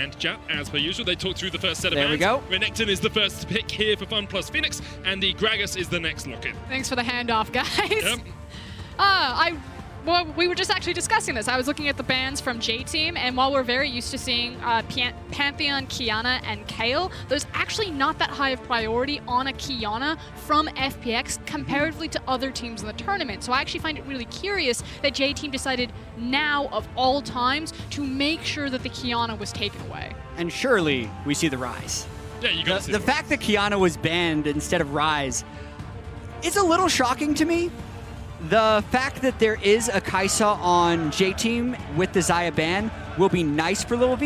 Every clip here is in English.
and Jatt, as per usual. They talk through the first set of There we hands. go. Renekton is the first pick here for FunPlus Phoenix, and the Gragas is the next lock-in. Thanks for the handoff, guys. Yep. Well, we were just actually discussing this. I was looking at the bans from J-Team, and while we're very used to seeing Pantheon, Kiana, and Kale, there's actually not that high of priority on a Kiana from FPX comparatively to other teams in the tournament. So I actually find it really curious that J-Team decided now, of all times, to make sure that the Kiana was taken away. And surely we see the Ryze. Yeah, you got The fact that Kiana was banned instead of Ryze is a little shocking to me. The fact that there is a Kaisa on J-Team with the Xayah ban will be nice for Lil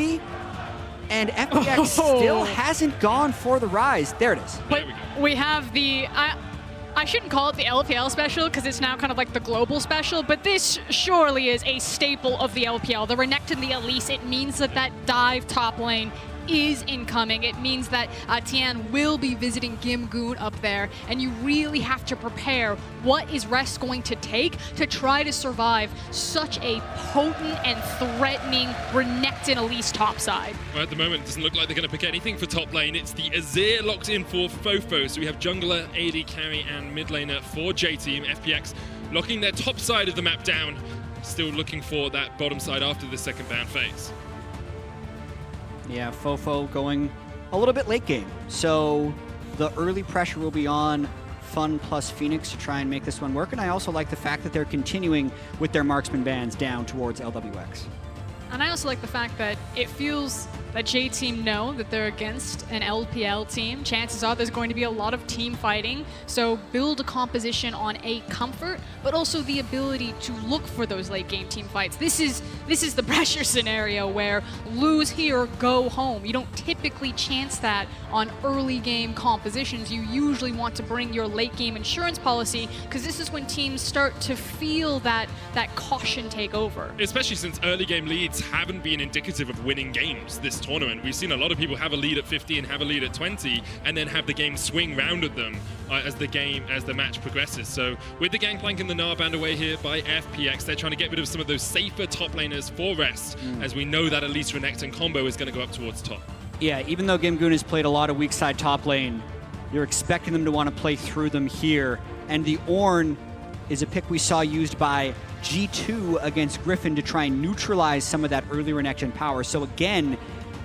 and FPX still hasn't gone for the Ryze. There it is. But we have the... I shouldn't call it the LPL special because it's now kind of like the global special, but this surely is a staple of the LPL. The Renekton, the Elise, it means that that dive top lane is incoming. It means that Tian will be visiting Gimgoon up there, and you really have to prepare what is Rest going to take to try to survive such a potent and threatening Renekton Elise topside. Well, at the moment, it doesn't look like they're going to pick anything for top lane. It's the Azir locked in for FoFo. So we have jungler, AD carry, and mid laner for J-Team. FPX locking their top side of the map down. Still looking for that bottom side after the second ban phase. Yeah, FoFo going a little bit late game. So the early pressure will be on FunPlus Phoenix to try and make this one work. And I also like the fact that they're continuing with their marksman bans down towards Lwx. And I also like the fact that it feels that J-Team know that they're against an LPL team. Chances are there's going to be a lot of team fighting. So build a composition on a comfort, but also the ability to look for those late game team fights. This is the pressure scenario where lose here, go home. You don't typically chance that on early game compositions. You usually want to bring your late game insurance policy because this is when teams start to feel that caution take over. Especially since early game leads haven't been indicative of winning games this tournament. We've seen a lot of people have a lead at 50 and have a lead at 20 and then have the game swing round at them as the match progresses. So with the Gangplank and the Narband away here by FPX, they're trying to get rid of some of those safer top laners for Rest, as we know that Elise Renekton combo is going to go up towards top. Yeah, even though Gimgoon has played a lot of weak side top lane, you're expecting them to want to play through them here. And the Ornn is a pick we saw used by G2 against Griffin to try and neutralize some of that early Renekton power. So again,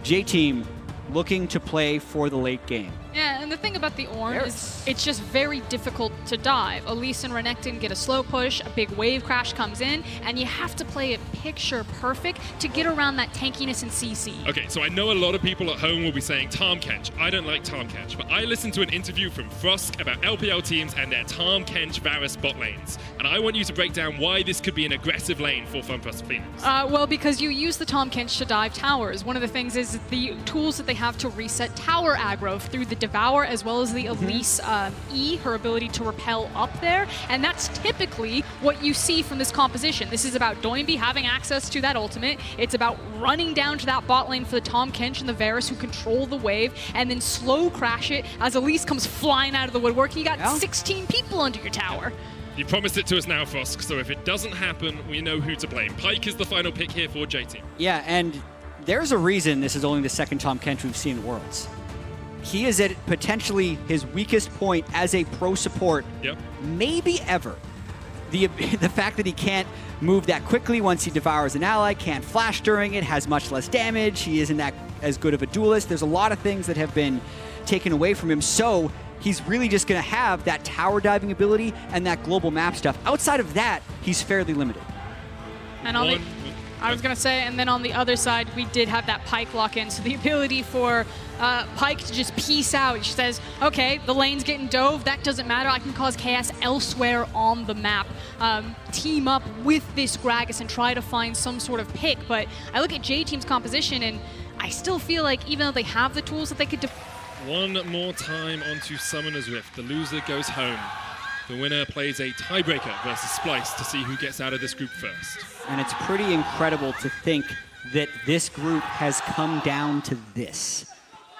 J-Team looking to play for the late game. Yeah, and the thing about the Ornn is it's just very difficult to dive. Elise and Renekton get a slow push, a big wave crash comes in, and you have to play it picture perfect to get around that tankiness and CC. Okay, so I know a lot of people at home will be saying Tahm Kench. I don't like Tahm Kench, but I listened to an interview from Frosk about LPL teams and their Tahm Kench Varus bot lanes. And I want you to break down why this could be an aggressive lane for FunPlus Phoenix. Well, because you use the Tahm Kench to dive towers. One of the things is the tools that they have to reset tower aggro through the Devour as well as the Elise E, her ability to repel up there. And that's typically what you see from this composition. This is about Doinb having access to that ultimate. It's about running down to that bot lane for the Tahm Kench and the Varus who control the wave and then slow crash it as Elise comes flying out of the woodwork and you got 16 people under your tower. You promised it to us now, Frosk, so if it doesn't happen, we know who to blame. Pyke is the final pick here for J-Team. Yeah, and there's a reason this is only the second Tahm Kench we've seen in Worlds. He is at potentially his weakest point as a pro support, maybe ever. The fact that he can't move that quickly once he devours an ally, can't flash during it, has much less damage, he isn't that as good of a duelist. There's a lot of things that have been taken away from him, so he's really just going to have that tower diving ability and that global map stuff. Outside of that, he's fairly limited. And on I was going to say, and then on the other side, we did have that Pyke lock-in, so the ability for Pyke to just peace out. She says, okay, the lane's getting dove, that doesn't matter, I can cause chaos elsewhere on the map. Team up with this Gragas and try to find some sort of pick, but I look at J-Team's composition, and I still feel like even though they have the tools that they could... One more time onto Summoner's Rift. The loser goes home. The winner plays a tiebreaker versus Splice to see who gets out of this group first. And it's pretty incredible to think that this group has come down to this.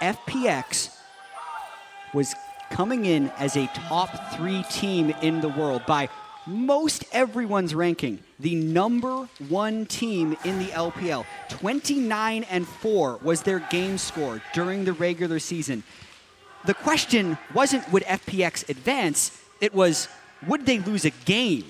FPX was coming in as a top 3 team in the world by most everyone's ranking. the #1 team in the LPL. 29-4 was their game score during the regular season. The question wasn't would FPX advance, it was would they lose a game?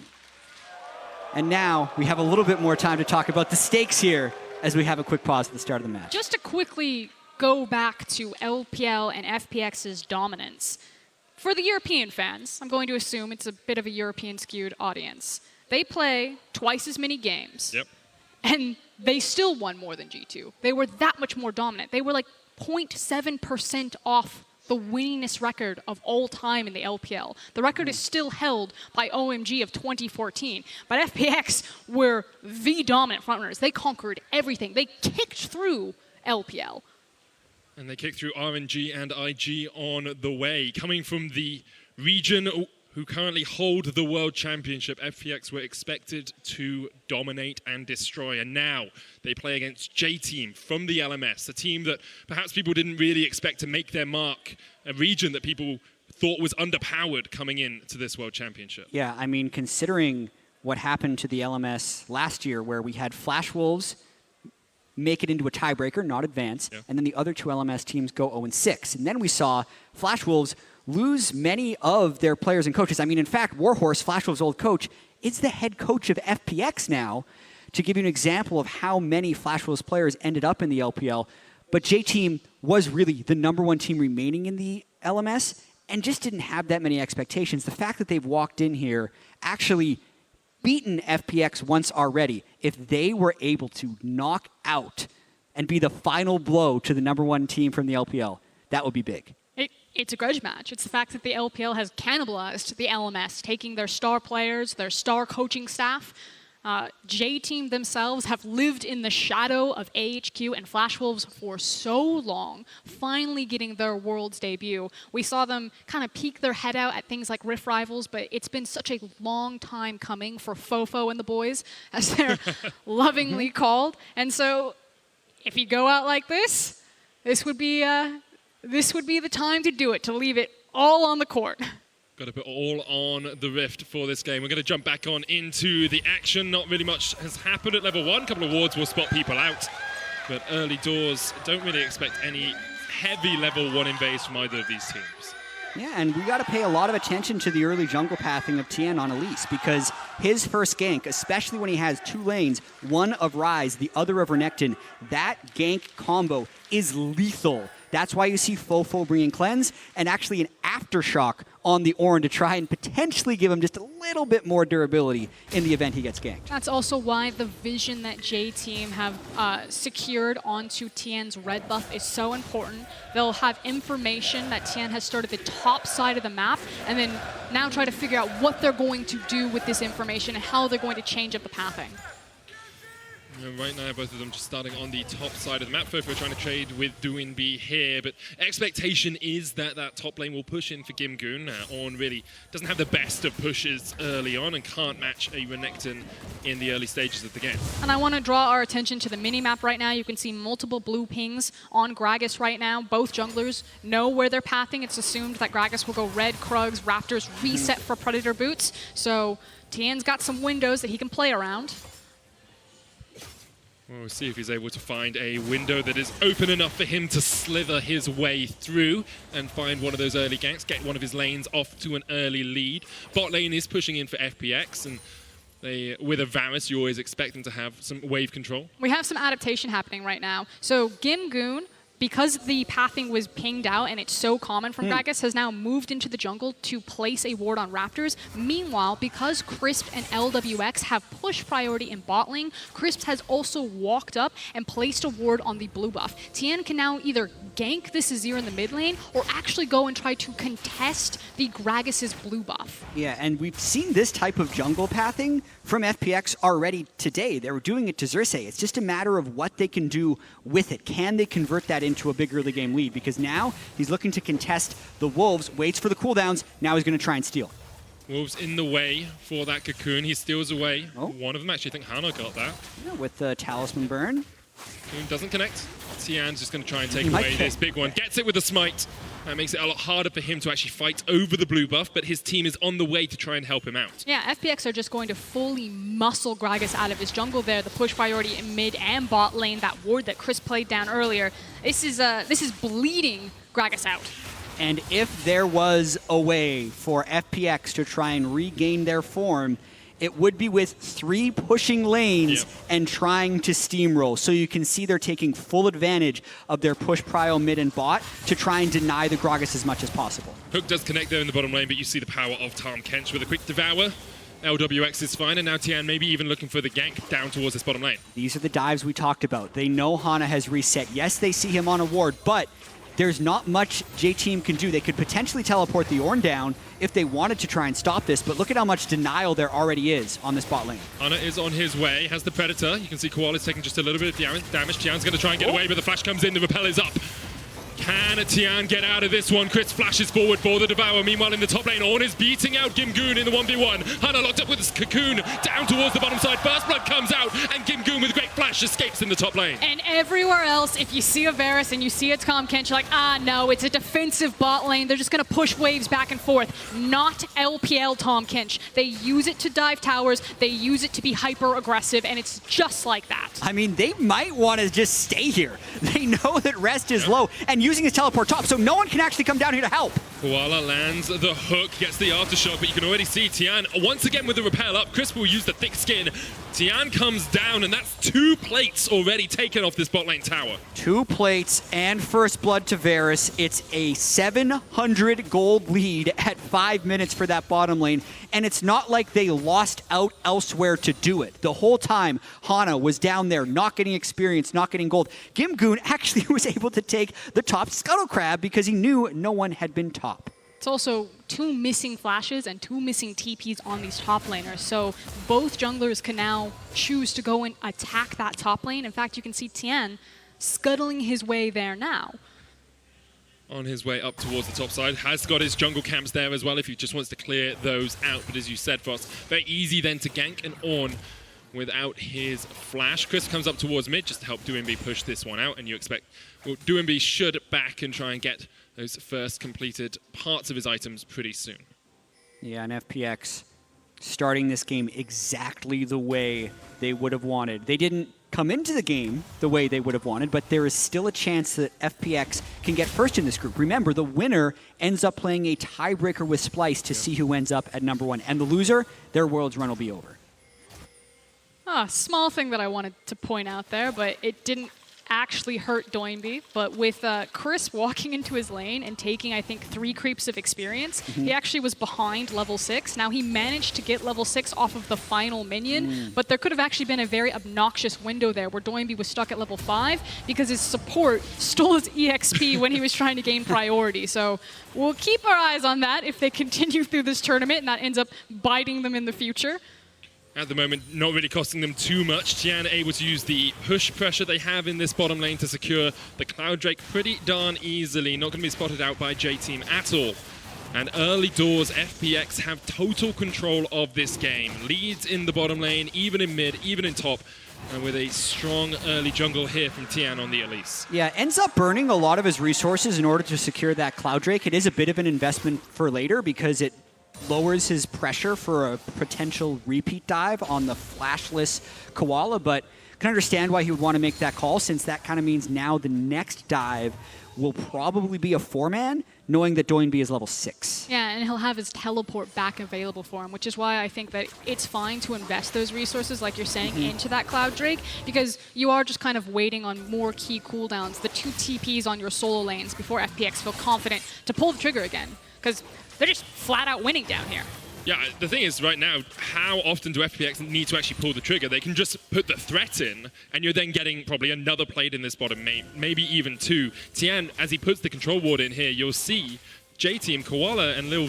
And now we have a little bit more time to talk about the stakes here as we have a quick pause at the start of the match. Just to quickly go back to LPL and FPX's dominance. For the European fans, I'm going to assume it's a bit of a European-skewed audience. They play twice as many games, Yep. and they still won more than G2. They were that much more dominant. They were like 0.7% off the winningest record of all time in the LPL. The record is still held by OMG of 2014, but FPX were the dominant frontrunners. They conquered everything. They kicked through LPL. And they kick through RNG and IG on the way. Coming from the region who currently hold the World Championship, FPX were expected to dominate and destroy. And now they play against J-Team from the LMS, a team that perhaps people didn't really expect to make their mark, a region that people thought was underpowered coming into this World Championship. Yeah, I mean, considering what happened to the LMS last year where we had Flash Wolves make it into a tiebreaker, not advance, and then the other two LMS teams go 0-6. And then we saw Flash Wolves lose many of their players and coaches. I mean, in fact, Warhorse, Flash Wolves' old coach, is the head coach of FPX now, to give you an example of how many Flash Wolves players ended up in the LPL. But J-Team was really the #1 team remaining in the LMS and just didn't have that many expectations. The fact that they've walked in here, actually beaten FPX once already, if they were able to knock out and be the final blow to the #1 team from the LPL, that would be big. It's a grudge match. It's the fact that the LPL has cannibalized the LMS, taking their star players, their star coaching staff. J-Team themselves have lived in the shadow of AHQ and Flash Wolves for so long, finally getting their Worlds debut. We saw them kind of peek their head out at things like Rift Rivals, but it's been such a long time coming for FoFo and the boys, as they're lovingly called. And so if you go out like this, this would be the time to do it, to leave it all on the court. Got to put all on the Rift for this game. We're going to jump back on into the action. Not really much has happened at level 1. A couple of wards will spot people out. But early doors, don't really expect any heavy level 1 invades from either of these teams. Yeah, and we got to pay a lot of attention to the early jungle pathing of Tian on Elise, because his first gank, especially when he has 2 lanes, one of Ryze, the other of Renekton, that gank combo is lethal. That's why you see FoFo bringing Cleanse and actually an Aftershock on the Ornn to try and potentially give him just a little bit more durability in the event he gets ganked. That's also why the vision that J-Team have secured onto Tian's red buff is so important. They'll have information that Tian has started the top side of the map, and then now try to figure out what they're going to do with this information and how they're going to change up the pathing. Right now, both of them just starting on the top side of the map. FoFo trying to trade with Doinb here, but expectation is that that top lane will push in for Gimgoon. Ornn really doesn't have the best of pushes early on and can't match a Renekton in the early stages of the game. And I want to draw our attention to the mini-map right now. You can see multiple blue pings on Gragas right now. Both junglers know where they're pathing. It's assumed that Gragas will go red, Krugs, Raptors, reset for Predator boots. So Tian's got some windows that he can play around. We'll see if he's able to find a window that is open enough for him to slither his way through and find one of those early ganks, get one of his lanes off to an early lead. Bot lane is pushing in for FPX, and with a Varus, you always expect them to have some wave control. We have some adaptation happening right now. So Gimgoon, because the pathing was pinged out and it's so common from Gragas, has now moved into the jungle to place a ward on Raptors. Meanwhile, because Crisp and Lwx have push priority in bot lane, Crisp has also walked up and placed a ward on the blue buff. Tian can now either gank this Azir in the mid lane or actually go and try to contest the Gragas' blue buff. Yeah, and we've seen this type of jungle pathing from FPX already today. They were doing it to Xerxes. It's just a matter of what they can do with it. Can they convert that into a big early game lead? Because now he's looking to contest the Wolves, waits for the cooldowns, now he's going to try and steal. Wolves in the way for that cocoon. He steals away one of them. Actually, I think Hana got that. Yeah, with the Talisman burn. Cocoon doesn't connect. Tian's just going to try and take away this big one. Gets it with a smite. That makes it a lot harder for him to actually fight over the blue buff, but his team is on the way to try and help him out. Yeah, FPX are just going to fully muscle Gragas out of his jungle there. The push priority in mid and bot lane, that ward that Chris played down earlier. This is bleeding Gragas out. And if there was a way for FPX to try and regain their form, it would be with 3 pushing lanes and trying to steamroll. So you can see they're taking full advantage of their push prio mid and bot to try and deny the Gragas as much as possible. Hook does connect there in the bottom lane, but you see the power of Tahm Kench with a quick devour. Lwx is fine, and now Tian maybe even looking for the gank down towards this bottom lane. These are the dives we talked about. They know Hana has reset. Yes, they see him on a ward, but there's not much J-Team can do. They could potentially teleport the Ornn down if they wanted to try and stop this, but look at how much denial there already is on this bot lane. Hana is on his way, has the Predator. You can see Koala's taking just a little bit of damage. Tian's going to try and get away, but the flash comes in, the repel is up. Can Tian get out of this one? Chris flashes forward for the Devour. Meanwhile, in the top lane, Ornn is beating out Gimgoon in the 1v1. Hana locked up with his cocoon down towards the bottom side. First blood comes out, and Gimgoon with a great flash escapes in the top lane. And everywhere else, if you see a Varus and you see a Tahm Kench, you're like, no, it's a defensive bot lane. They're just going to push waves back and forth. Not LPL Tahm Kench. They use it to dive towers. They use it to be hyper aggressive, and it's just like that. I mean, they might want to just stay here. They know that rest is low, and using his teleport top, so no one can actually come down here to help. Koala lands the hook, gets the aftershock, but you can already see Tian once again with the repel up. Chris will use the thick skin. Tian comes down, and that's 2 plates already taken off this bot lane tower. 2 plates and first blood to Varus. It's a 700 gold lead at 5 minutes for that bottom lane, and it's not like they lost out elsewhere to do it. The whole time, Hana was down there, not getting experience, not getting gold. Gimgoon actually was able to take the top Scuttle Crab because he knew no one had been top. It's also 2 missing flashes and 2 missing TPs on these top laners. So both junglers can now choose to go and attack that top lane. In fact, you can see Tian scuttling his way there now. On his way up towards the top side. Has got his jungle camps there as well if he just wants to clear those out. But as you said, Frost, very easy then to gank and Ornn without his flash. Chris comes up towards mid just to help Doinb push this one out. And you expect, well, Doinb should back and try and get those first completed parts of his items pretty soon. Yeah, and FPX starting this game exactly the way they would have wanted. They didn't come into the game the way they would have wanted, but there is still a chance that FPX can get first in this group. Remember, the winner ends up playing a tiebreaker with Splice to see who ends up at #1. And the loser, their World's run will be over. Small thing that I wanted to point out there, but it didn't actually hurt Doinb. But with Chris walking into his lane and taking, I think, 3 creeps of experience, he actually was behind level 6. Now, he managed to get level 6 off of the final minion, but there could have actually been a very obnoxious window there where Doinb was stuck at level 5 because his support stole his EXP when he was trying to gain priority. So we'll keep our eyes on that if they continue through this tournament and that ends up biting them in the future. At the moment, not really costing them too much. Tian able to use the push pressure they have in this bottom lane to secure the Cloud Drake pretty darn easily. Not going to be spotted out by J-Team at all. And early doors, FPX have total control of this game. Leads in the bottom lane, even in mid, even in top. And with a strong early jungle here from Tian on the Elise. Yeah, ends up burning a lot of his resources in order to secure that Cloud Drake. It is a bit of an investment for later because it lowers his pressure for a potential repeat dive on the flashless Koala, but can understand why he would want to make that call, since that kind of means now the next dive will probably be a 4-man, knowing that Doinb is level 6. Yeah, and he'll have his teleport back available for him, which is why I think that it's fine to invest those resources, like you're saying, into that Cloud Drake, because you are just kind of waiting on more key cooldowns, the 2 TPs on your solo lanes before FPX feel confident to pull the trigger again, because they're just flat out winning down here. Yeah, the thing is, right now, how often do FPX need to actually pull the trigger? They can just put the threat in, and you're then getting probably another plate in this bottom, maybe even 2. Tian, as he puts the control ward in here, you'll see J-Team, Koala, and Lil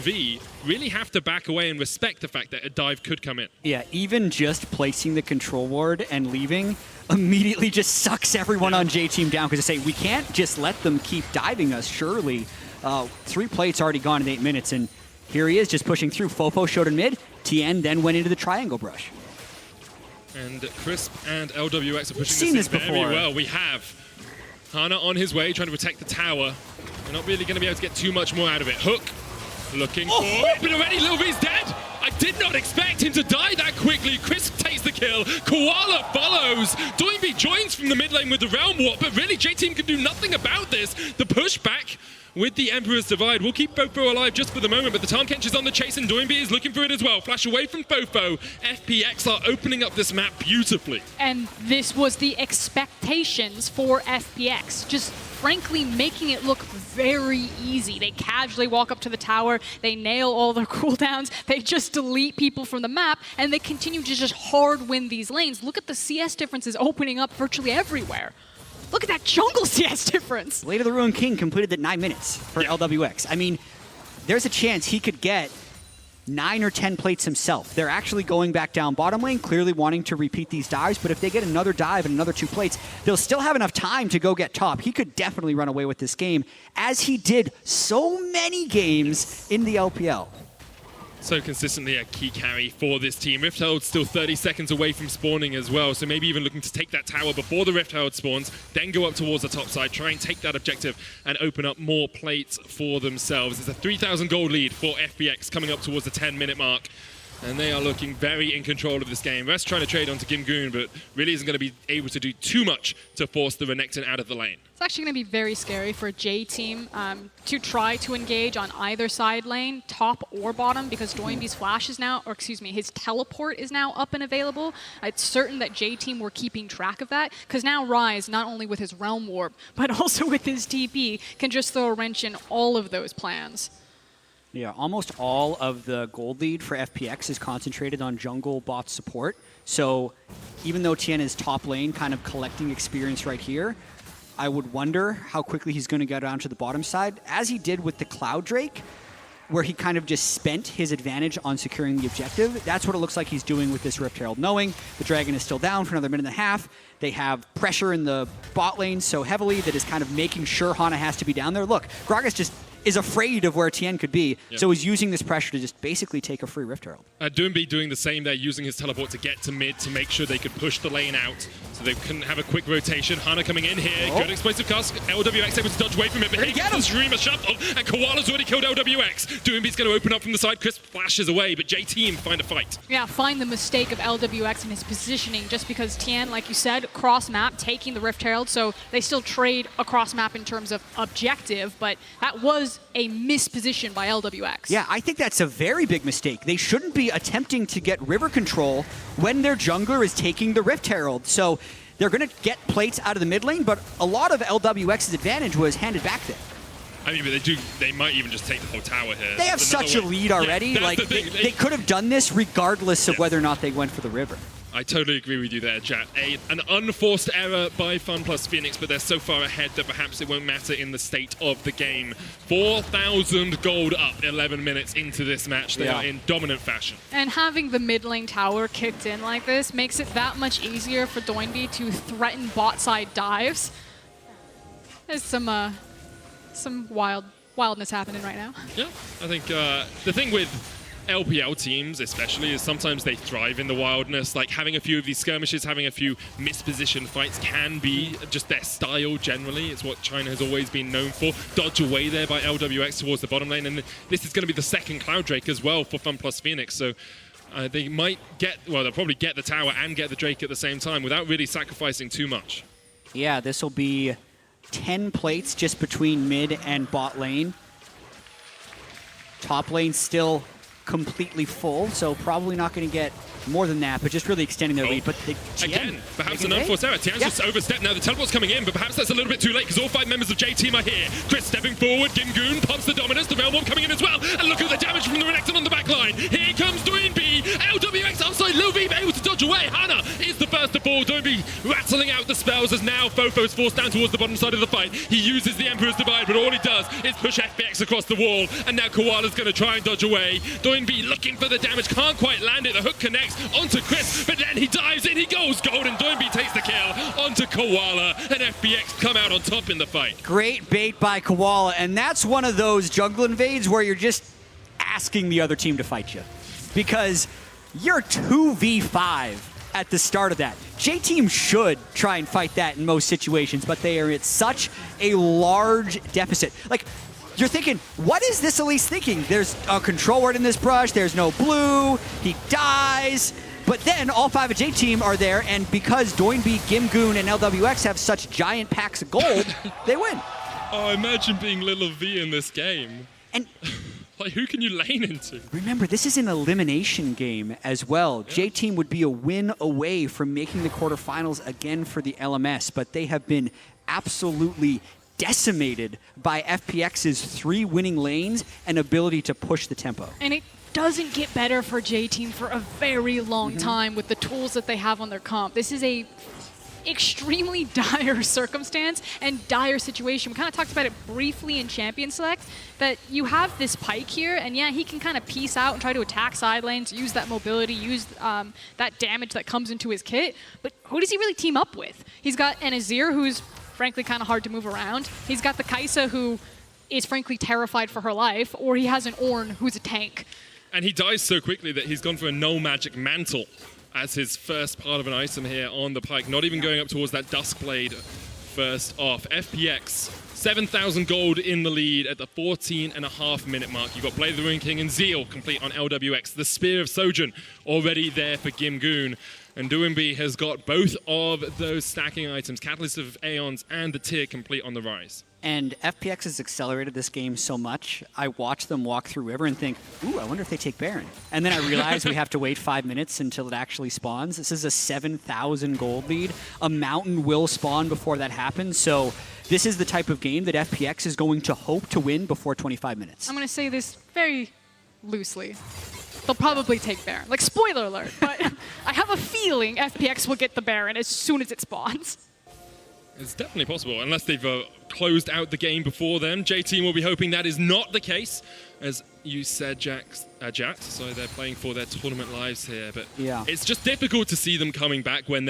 really have to back away and respect the fact that a dive could come in. Yeah, even just placing the control ward and leaving immediately just sucks everyone on J-Team down, because they say, we can't just let them keep diving us, surely. 3 plates already gone in 8 minutes, and here he is just pushing through. FoFo showed in mid. Tian then went into the triangle brush. And Crisp and Lwx are pushing this very well. We have Hana on his way, trying to protect the tower. They're not really going to be able to get too much more out of it. Hook, looking for it, but already Lilv's dead. I did not expect him to die that quickly. Chris takes the kill. Koala follows. Doinb joins from the mid lane with the Realm Warp, but really J-Team can do nothing about this. The pushback with the Emperor's Divide will keep FoFo alive just for the moment, but the Tahm Kench is on the chase and Doinb is looking for it as well. Flash away from FoFo. FPX are opening up this map beautifully. And this was the expectations for FPX. Just frankly making it look very easy. They casually walk up to the tower, they nail all their cooldowns, they just delete people from the map, and they continue to just hard win these lanes. Look at the CS differences opening up virtually everywhere. Look at that jungle CS difference. Blade of the Ruined King completed at 9 minutes for Lwx. I mean, there's a chance he could get 9 or 10 plates himself. They're actually going back down bottom lane, clearly wanting to repeat these dives, but if they get another dive and another 2 plates, they'll still have enough time to go get top. He could definitely run away with this game, as he did so many games in the LPL. So consistently a key carry for this team. Rift Herald still 30 seconds away from spawning as well, so maybe even looking to take that tower before the Rift Herald spawns, then go up towards the top side, try and take that objective and open up more plates for themselves. It's a 3,000 gold lead for FPX coming up towards the 10-minute mark. And they are looking very in control of this game. Rest trying to trade onto Gimgoon, but really isn't going to be able to do too much to force the Renekton out of the lane. It's actually going to be very scary for J-Team to try to engage on either side lane, top or bottom, because Doinb's flash is now, or excuse me, his teleport is now up and available. It's certain that J-Team were keeping track of that, because now Ryze, not only with his Realm Warp, but also with his TP, can just throw a wrench in all of those plans. Yeah, almost all of the gold lead for FPX is concentrated on jungle bot support. So even though Tian is top lane, kind of collecting experience right here, I would wonder how quickly he's going to get down to the bottom side, as he did with the Cloud Drake, where he kind of just spent his advantage on securing the objective. That's what it looks like he's doing with this Rift Herald, knowing the Dragon is still down for another minute and a half. They have pressure in the bot lane so heavily that is kind of making sure Hana has to be down there. Look, Gragas just is afraid of where Tian could be, so he's using this pressure to just basically take a free Rift Herald. Doinb doing the same there, using his teleport to get to mid to make sure they could push the lane out, so they couldn't have a quick rotation. Hana coming in here, good explosive cast, Lwx able to dodge away from it, but he gets the Streamer shuffle, and Koala's already killed Lwx. Doinb's going to open up from the side, Chris flashes away, but J-Team find a fight. Yeah, find the mistake of Lwx in his positioning, just because Tian, like you said, cross-map, taking the Rift Herald, so they still trade across map in terms of objective, but that was a misposition by Lwx. Yeah, I think that's a very big mistake. They shouldn't be attempting to get river control when their jungler is taking the Rift Herald. So they're going to get plates out of the mid lane, but a lot of Lwx's advantage was handed back there. I mean, but they might even just take the whole tower here. They have such a lead already. Yeah, like they could have done this regardless of whether or not they went for the river. I totally agree with you there, Jatt. An unforced error by FunPlus Phoenix, but they're so far ahead that perhaps it won't matter in the state of the game. 4,000 gold up 11 minutes into this match. They are in dominant fashion. And having the mid lane tower kicked in like this makes it that much easier for Doinb to threaten bot side dives. There's some wildness happening right now. Yeah, I think the thing with LPL teams especially is sometimes they thrive in the wildness. Like having a few of these skirmishes, having a few mispositioned fights can be just their style generally. It's what China has always been known for. Dodge away there by Lwx towards the bottom lane, and this is going to be the second Cloud Drake as well for FunPlus Phoenix. So they might get, well, they'll probably get the tower and get the Drake at the same time without really sacrificing too much. Yeah, this will be 10 plates just between mid and bot lane. Top lane still completely full, so probably not going to get more than that, but just really extending their lead. But again, perhaps an unforced error. Tian's just overstepped now. The teleport's coming in, but perhaps that's a little bit too late because all 5 members of J-Team are here. Chris stepping forward, Gimgoon pops the dominance, the Realm Warp coming in as well, and look at the damage from the Renekton on the back line. Here comes Doinb, Lwx outside, Lilv able to dodge away. Hana is the first to fall. Doinb rattling out the spells as now FoFo's forced down towards the bottom side of the fight. He uses the Emperor's Divide, but all he does is push FPX across the wall, and now Koala's going to try and dodge away. Doinb looking for the damage, can't quite land it. The hook connects onto Chris, but then he dives in, he goes gold, and Doinb takes the kill onto Koala, and FPX come out on top in the fight. Great bait by Koala, and that's one of those jungle invades where you're just asking the other team to fight you. Because you're 2v5 at the start of that. J-Team should try and fight that in most situations, but they are at such a large deficit. Like, you're thinking, what is this Elise thinking? There's a control word in this brush, there's no blue, he dies. But then all 5 of J-Team are there, and because Doinb, Gimgoon, and Lwx have such giant packs of gold, they win. Oh, imagine being Lilv V in this game. And like, who can you lane into? remember, this is an elimination game as well. Yeah. J-Team would be a win away from making the quarterfinals again for the LMS, but they have been absolutely decimated by FPX's 3 winning lanes and ability to push the tempo. And it doesn't get better for J-Team for a very long time with the tools that they have on their comp. This is a extremely dire circumstance and dire situation. We kind of talked about it briefly in Champion Select, that you have this Pyke here, and yeah, he can kind of piece out and try to attack side lanes, use that mobility, use that damage that comes into his kit, but who does he really team up with? He's got an Azir who's frankly kind of hard to move around. He's got the Kaisa who is frankly terrified for her life, or he has an Ornn who's a tank. And he dies so quickly that he's gone for a no magic mantle as his first part of an item here on the Pyke, not even going up towards that Duskblade first off. FPX, 7,000 gold in the lead at the 14.5-minute mark. You've got Blade of the Ruin King and Zeal complete on Lwx. The Spear of Sojourn already there for Gimgoon. And Doinb has got both of those stacking items, Catalyst of Aeons and the Tier complete on the Ryze. And FPX has accelerated this game so much, I watch them walk through River and think, ooh, I wonder if they take Baron. And then I realize we have to wait 5 minutes until it actually spawns. This is a 7,000 gold lead. A mountain will spawn before that happens, so this is the type of game that FPX is going to hope to win before 25 minutes. I'm going to say this very loosely. They'll probably take Baron. Like, spoiler alert, but I have a feeling FPX will get the Baron as soon as it spawns. It's definitely possible, unless they've closed out the game before them. J-Team will be hoping that is not the case. As you said, Jatt, so they're playing for their tournament lives here, but yeah, it's just difficult to see them coming back when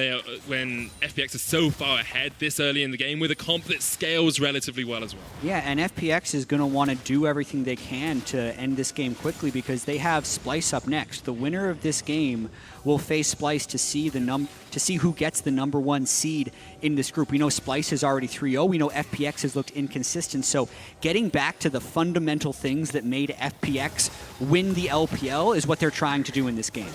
when FPX is so far ahead this early in the game with a comp that scales relatively well as well. Yeah, and FPX is going to want to do everything they can to end this game quickly because they have Splyce up next. The winner of this game will face Splyce to see who gets the #1 seed in this group. We know Splyce is already 3-0. We know FPX has looked inconsistent. So getting back to the fundamental things that made FPX win the LPL is what they're trying to do in this game.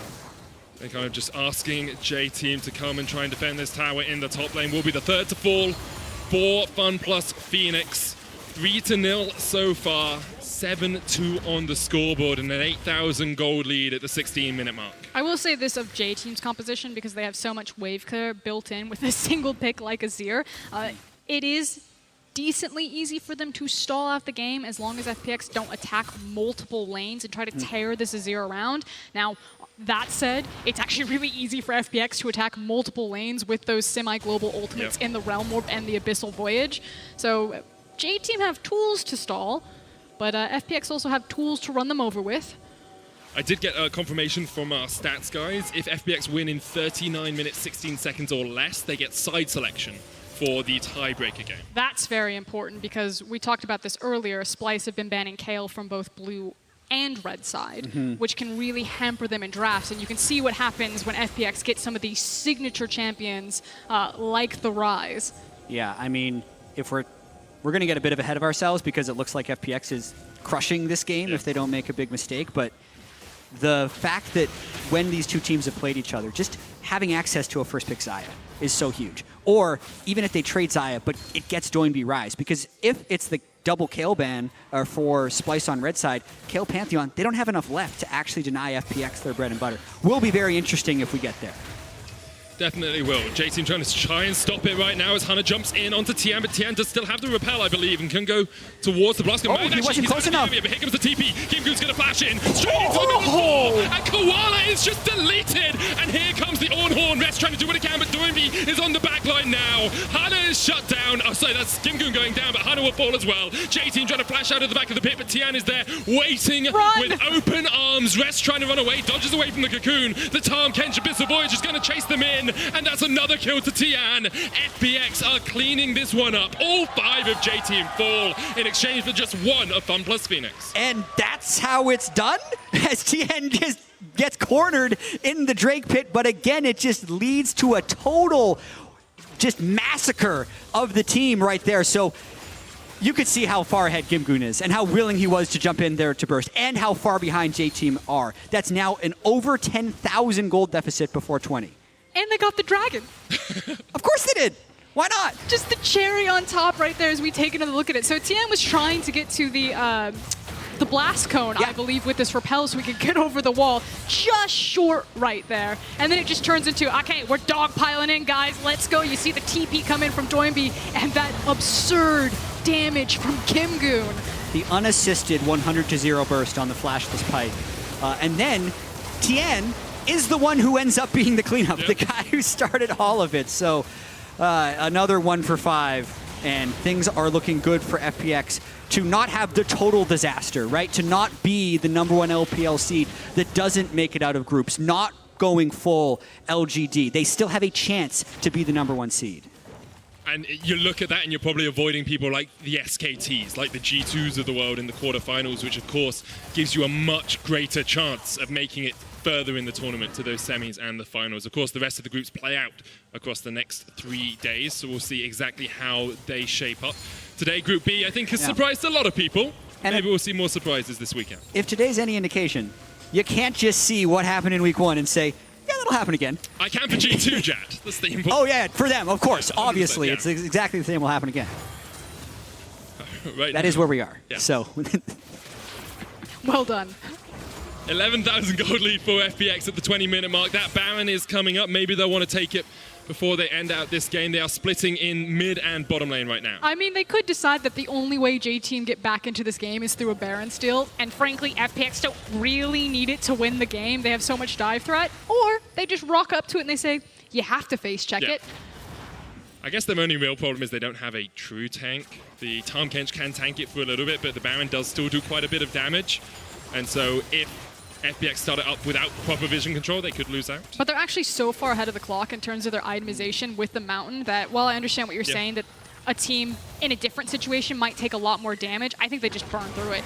They're kind of just asking J-Team to come and try and defend this tower in the top lane. Will be the third to fall for FunPlus Phoenix. 3-0 so far. 7-2 on the scoreboard and an 8,000 gold lead at the 16-minute mark. I will say this of J-Team's composition because they have so much wave clear built in with a single pick like Azir. It is decently easy for them to stall out the game as long as FPX don't attack multiple lanes and try to tear this Azir around. Now, that said, it's actually really easy for FPX to attack multiple lanes with those semi-global ultimates in the Realm Warp and the Abyssal Voyage. So J-Team have tools to stall, but FPX also have tools to run them over with. I did get a confirmation from our stats guys. If FPX win in 39 minutes, 16 seconds or less, they get side selection for the tiebreaker game. That's very important because we talked about this earlier. Splyce have been banning Kayle from both blue and red side, which can really hamper them in drafts. And you can see what happens when FPX gets some of these signature champions like the Ryze. Yeah, I mean, if we're going to get a bit of ahead of ourselves because it looks like FPX is crushing this game if they don't make a big mistake. But the fact that when these two teams have played each other, just having access to a first pick Xayah is so huge. Or even if they trade Xayah, but it gets Doinb Ryze. Because if it's the double Kayle ban for Splyce on red side, Kayle Pantheon, they don't have enough left to actually deny FPX their bread and butter. Will be very interesting if we get there. Definitely will. J-Team trying to try and stop it right now as Hana jumps in onto Tian, but Tian does still have the repel, I believe, and can go towards the blast. Oh, he wasn't close enough. But here comes the TP. Gimgoon's going to flash in. Straight into the middle wall. And Koala is just deleted. And here comes the Ornn. Rest trying to do what he can, but Doinb is on the back line now. Hana is shut down. Oh, sorry, that's Gimgoon going down, but Hana will fall as well. J-Team trying to flash out of the back of the pit, but Tian is there waiting with open arms. Rest trying to run away, dodges away from the cocoon. The Tahm, Kench, Abyssal Voyage is going to chase them in, and that's another kill to Tian. FPX are cleaning this one up. All 5 of J-Team fall in exchange for just 1 of FunPlus Phoenix. And that's how it's done? As Tian just gets cornered in the Drake pit, but again, it just leads to a total just massacre of the team right there. So you could see how far ahead Gimgoon is and how willing he was to jump in there to burst and how far behind J-Team are. That's now an over 10,000 gold deficit before 20. And they got the dragon. Of course they did. Why not? Just the cherry on top right there as we take another look at it. So Tian was trying to get to the blast cone, I believe, with this repel so we could get over the wall. Just short right there. And then it just turns into, okay, we're dogpiling in, guys. Let's go. You see the TP come in from Doinb and that absurd damage from Gimgoon. The unassisted 100-0 burst on the flashless Pyke. And then Tian is the one who ends up being the cleanup, the guy who started all of it. So another 1 for 5, and things are looking good for FPX to not have the total disaster, right? To not be the #1 LPL seed that doesn't make it out of groups, not going full LGD. They still have a chance to be the #1 seed. And you look at that and you're probably avoiding people like the SKTs, like the G2s of the world in the quarterfinals, which of course gives you a much greater chance of making it further in the tournament to those semis and the finals. Of course, the rest of the groups play out across the next 3 days, so we'll see exactly how they shape up. Today, Group B, I think, has surprised a lot of people. And maybe we'll see more surprises this weekend. If today's any indication, you can't just see what happened in week 1 and say, yeah, that'll happen again. I can for G2, Jatt. That's the important. Oh, yeah, for them, of course. Obviously, it's exactly the same will happen again. Right that is where we are. Yeah. So. Well done. 11,000 gold lead for FPX at the 20-minute mark. That Baron is coming up. Maybe they'll want to take it before they end out this game. They are splitting in mid and bottom lane right now. I mean, they could decide that the only way J-Team get back into this game is through a Baron steal, and frankly, FPX don't really need it to win the game. They have so much dive threat, or they just rock up to it and they say, you have to face check it. I guess their only real problem is they don't have a true tank. The Tahm Kench can tank it for a little bit, but the Baron does still do quite a bit of damage. And so if FPX started up without proper vision control, they could lose out. But they're actually so far ahead of the clock in terms of their itemization with the Mountain that while I understand what you're saying, that a team in a different situation might take a lot more damage, I think they just burn through it.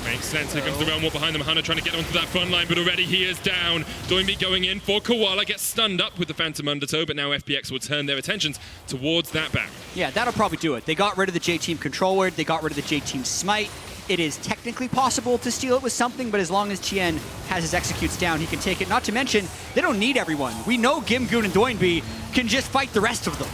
Makes sense. Here comes the Realm War behind them. Hana trying to get onto that front line, but already he is down. Doinb going in for Koala, gets stunned up with the Phantom Undertow, but now FPX will turn their attentions towards that back. Yeah, that'll probably do it. They got rid of the J-Team Control Word, they got rid of the J-Team Smite. It is technically possible to steal it with something, but as long as Tian has his executes down, he can take it. Not to mention, they don't need everyone. We know Gimgoon and Doinb can just fight the rest of them.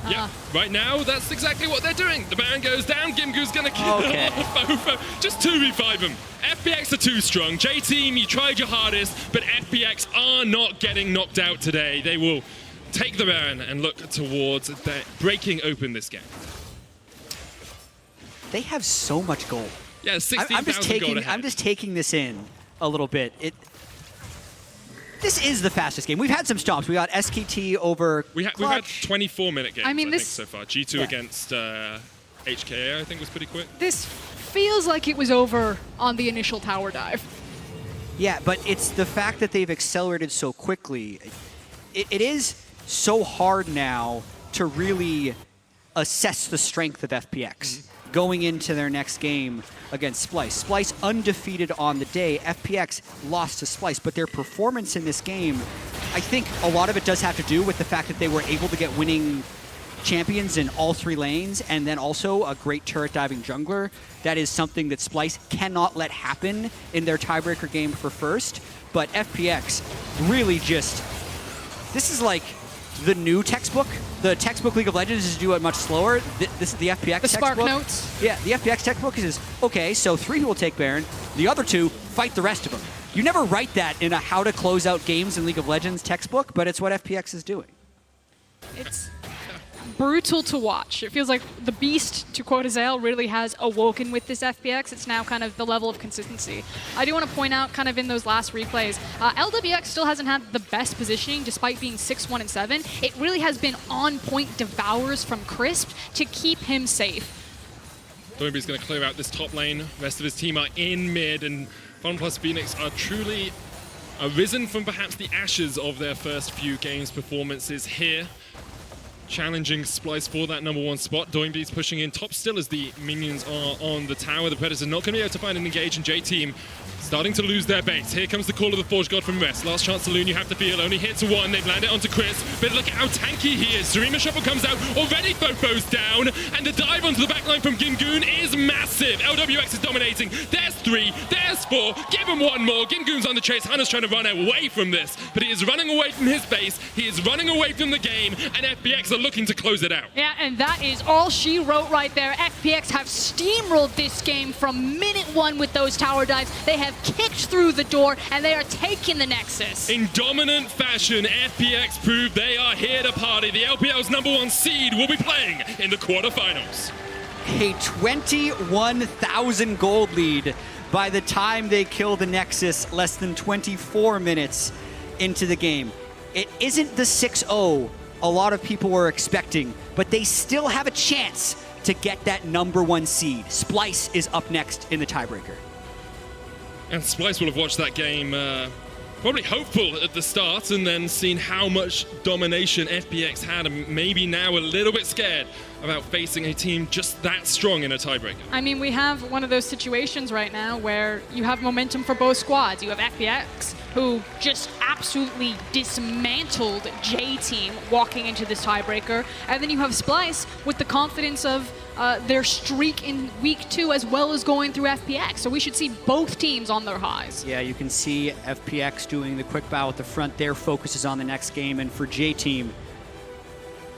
Yeah, right now, that's exactly what they're doing. The Baron goes down, Gimgoon's gonna kill FoFo. Just 2v5 him. FPX are too strong. J-Team, you tried your hardest, but FPX are not getting knocked out today. They will take the Baron and look towards breaking open this game. They have so much gold. Yeah, 16,000 gold ahead. I'm just taking this in a little bit. This is the fastest game. We've had some stops. We got SKT over We've had 24-minute games, I mean, I think, so far. G2 against HKA, I think, was pretty quick. This feels like it was over on the initial tower dive. Yeah, but it's the fact that they've accelerated so quickly. It is so hard now to really assess the strength of FPX. Going into their next game against Splyce. Splyce undefeated on the day. FPX lost to Splyce, but their performance in this game, I think a lot of it does have to do with the fact that they were able to get winning champions in all 3 lanes, and then also a great turret diving jungler. That is something that Splyce cannot let happen in their tiebreaker game for first, but FPX really just, this is like the new textbook. The textbook League of Legends is to do it much slower. This is the FPX textbook. The Spark Notes. Yeah, the FPX textbook is, okay, so 3 will take Baron, the other 2 fight the rest of them. You never write that in a how to close out games in League of Legends textbook, but it's what FPX is doing. It's brutal to watch. It feels like the beast, to quote Azale, really has awoken with this FPX. It's now kind of the level of consistency. I do want to point out, kind of in those last replays, Lwx still hasn't had the best positioning despite being 6-1 and 7. It really has been on-point devours from Crisp to keep him safe. Doinb's going to clear out this top lane. The rest of his team are in mid, and FunPlus Phoenix are truly arisen from perhaps the ashes of their first few games performances here. challenging Splyce for that #1 spot. Doinb's pushing in top still as the minions are on the tower. The Predator's not going to be able to find an engage, and J-Team starting to lose their base. Here comes the call of the Forge God from Rest. Last chance saloon, you have to feel. Only hits one. They've landed onto Chris. But look at how tanky he is. Serena Shuffle comes out. Already FoFo's down. And the dive onto the backline from Gimgoon is massive. Lwx is dominating. There's 3. There's 4. Give him one more. Gimgoon's on the chase. Hana's trying to run away from this. But he is running away from his base. He is running away from the game. And FPX are looking to close it out. Yeah, and that is all she wrote right there. FPX have steamrolled this game from minute 1 with those tower dives. They have kicked through the door, and they are taking the Nexus. In dominant fashion, FPX prove they are here to party. The LPL's #1 seed will be playing in the quarterfinals. A 21,000 gold lead by the time they kill the Nexus, less than 24 minutes into the game. It isn't the 6-0 a lot of people were expecting, but they still have a chance to get that #1 seed. Splyce is up next in the tiebreaker. And Splyce will have watched that game probably hopeful at the start, and then seen how much domination FPX had, and maybe now a little bit scared about facing a team just that strong in a tiebreaker. I mean, we have one of those situations right now where you have momentum for both squads. You have FPX, who just absolutely dismantled J-Team walking into this tiebreaker, and then you have Splyce with the confidence of their streak in week 2 as well as going through FPX. So we should see both teams on their highs. Yeah, you can see FPX doing the quick bow at the front. Their focus is on the next game, and for J-Team,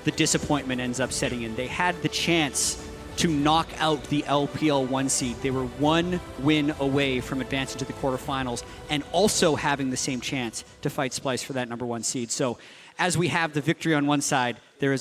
the disappointment ends up setting in. They had the chance to knock out the LPL 1 seed. They were 1 win away from advancing to the quarterfinals and also having the same chance to fight Splyce for that #1 seed. So as we have the victory on one side, there is